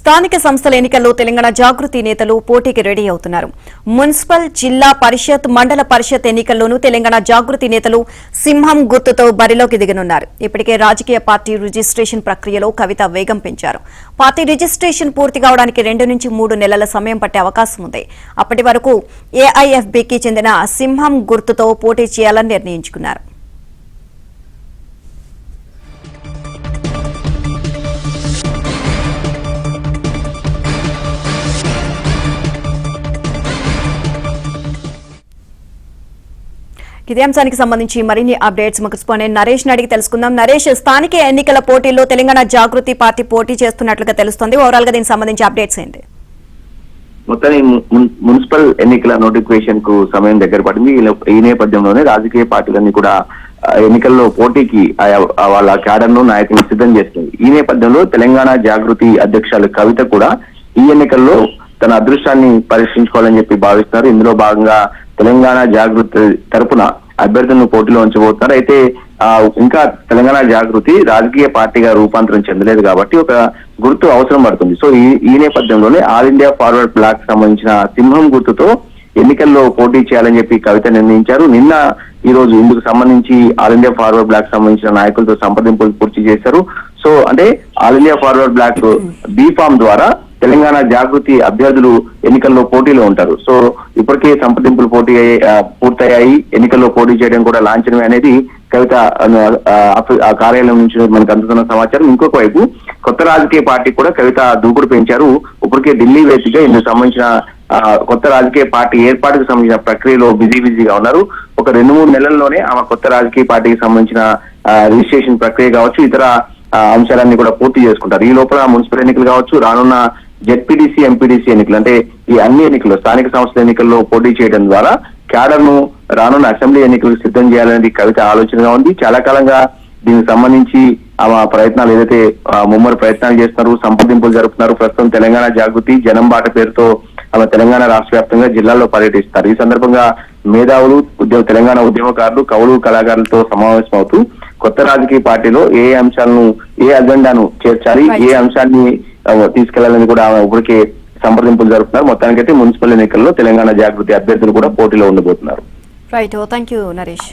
స్థానిక సంస్థల ఎన్నికల్లో తెలంగాణ జాగృతి నేతలు పోటీకి రెడీ అవుతున్నారు. మున్సిపల్, జిల్లా పరిషత్, మండల పరిషత్ ఎన్నికల్లోనూ తెలంగాణ జాగృతి నేతలు సింహం గుర్తుతో బరిలోకి దిగనున్నారు. ఇప్పటికే రాజకీయ పార్టీ రిజిస్ట్రేషన్ ప్రక్రియలో కవిత వేగం పెంచారు. పార్టీ రిజిస్ట్రేషన్ పూర్తి కావడానికి 2 నుంచి 3 నెలల సమయం పట్టే అవకాశం ఉంది. అప్పటి వరకు ఏఐఎఫ్బీకి చెందిన సింహం గుర్తుతో పోటీ చేయాలని నిర్ణయించుకున్నారు. ఇదే అంశానికి సంబంధించి మరిన్ని అప్డేట్స్ మా కరెస్పాండెంట్ నరేష్ అడిగి తెలుసుకుందాం. నరేష్, స్థానిక ఎన్నికల పోటీల్లో తెలంగాణ జాగృతి పార్టీ పోటీ చేస్తున్నట్లుగా తెలుస్తోంది. ఓవరాల్ గా దీనికి సంబంధించి అప్డేట్స్ ఏంటి? మొత్తాన్ని మున్సిపల్ ఎన్నికల నోటిఫికేషన్ కు సమయం దగ్గర పడింది. ఈ నేపథ్యంలోనే రాజకీయ పార్టీలన్నీ కూడా ఎన్నికల్లో పోటీకి వాళ్ళ క్యాడర్ ను నాయకులను సిద్ధం చేస్తుంది. ఈ నేపథ్యంలో తెలంగాణ జాగృతి అధ్యక్షురాలు కవిత కూడా ఈ ఎన్నికల్లో తన అదృష్టాన్ని పరీక్షించుకోవాలని చెప్పి భావిస్తున్నారు. ఇందులో భాగంగా తెలంగాణ జాగృతి తరపున అభ్యర్థులను పోటీలో ఉంచబోతున్నారు. అయితే ఇంకా తెలంగాణ జాగృతి రాజకీయ పార్టీగా రూపాంతరం చెందలేదు కాబట్టి ఒక గుర్తు అవసరం పడుతుంది. సో ఈ నేపథ్యంలోనే ఆల్ ఇండియా ఫార్వర్డ్ బ్లాక్ సంబంధించిన సింహం గుర్తుతో ఎన్నికల్లో పోటీ చేయాలని చెప్పి కవిత నిర్ణయించారు. నిన్న ఈ రోజు ఇందుకు సంబంధించి ఆల్ ఇండియా ఫార్వర్డ్ బ్లాక్ సంబంధించిన నాయకులతో సంప్రదింపులు పూర్తి చేశారు. సో అంటే all India forward block B form ద్వారా తెలంగాణ జాగృతి అభ్యర్థులు ఎన్నికల్లో పోటీలో ఉంటారు. సో ఇప్పటికే సంప్రదింపులు పూర్తయ్యాయి. ఎన్నికల్లో పోటీ చేయడం కూడా లాంఛనమే అనేది కవిత కార్యాలయం నుంచి మనకు అందుతున్న సమాచారం. ఇంకొక వైపు కొత్త రాజకీయ పార్టీ కూడా కవిత దూకుడు పెంచారు. ఇప్పటికే ఢిల్లీ వేదికగా ఇందుకు సంబంధించిన కొత్త రాజకీయ పార్టీ ఏర్పాటుకు సంబంధించిన ప్రక్రియలో బిజీగా ఉన్నారు. ఒక 2-3 నెలల్లోనే ఆమె కొత్త రాజకీయ పార్టీకి సంబంధించిన రిజిస్ట్రేషన్ ప్రక్రియ కావచ్చు, ఇతర అంశాలన్నీ కూడా పూర్తి చేసుకుంటారు. ఈ లోపల మున్సిపల్ ఎన్నికలు కావచ్చు, రానున్న జెడ్పీటీసీ, ఎంపీటీసీ ఎన్నికలు అంటే ఈ అన్ని ఎన్నికల్లో స్థానిక సంస్థల ఎన్నికల్లో పోటీ చేయడం ద్వారా క్యాడర్ ను రానున్న అసెంబ్లీ ఎన్నికలకు సిద్ధం చేయాలనేది కవిత ఆలోచనగా ఉంది. చాలా కాలంగా దీనికి సంబంధించి ఆమె ప్రయత్నాలు ఏదైతే ముమ్మడి ప్రయత్నాలు చేస్తున్నారు, సంప్రదింపులు జరుపుతున్నారు. ప్రస్తుతం తెలంగాణ జాగృతి జనం బాట పేరుతో ఆమె తెలంగాణ రాష్ట్ర వ్యాప్తంగా జిల్లాల్లో పర్యటిస్తారు. ఈ సందర్భంగా మేధావులు, తెలంగాణ ఉద్యమకారులు, కవులు, కళాకారులతో సమావేశం అవుతూ కొత్త రాజకీయ పార్టీలో ఏ అంశాలను, ఏ అజెండాను చేర్చాలి, ఏ అంశాన్ని తీసుకెళ్లాలని కూడా ఆమె ఇప్పటికే సంప్రదింపులు జరుపుతున్నారు. మొత్తానికైతే మున్సిపల్ ఎన్నికల్లో తెలంగాణ జాగృతి అభ్యర్థులు కూడా పోటీలో ఉండబోతున్నారు. Right, thank you Naresh.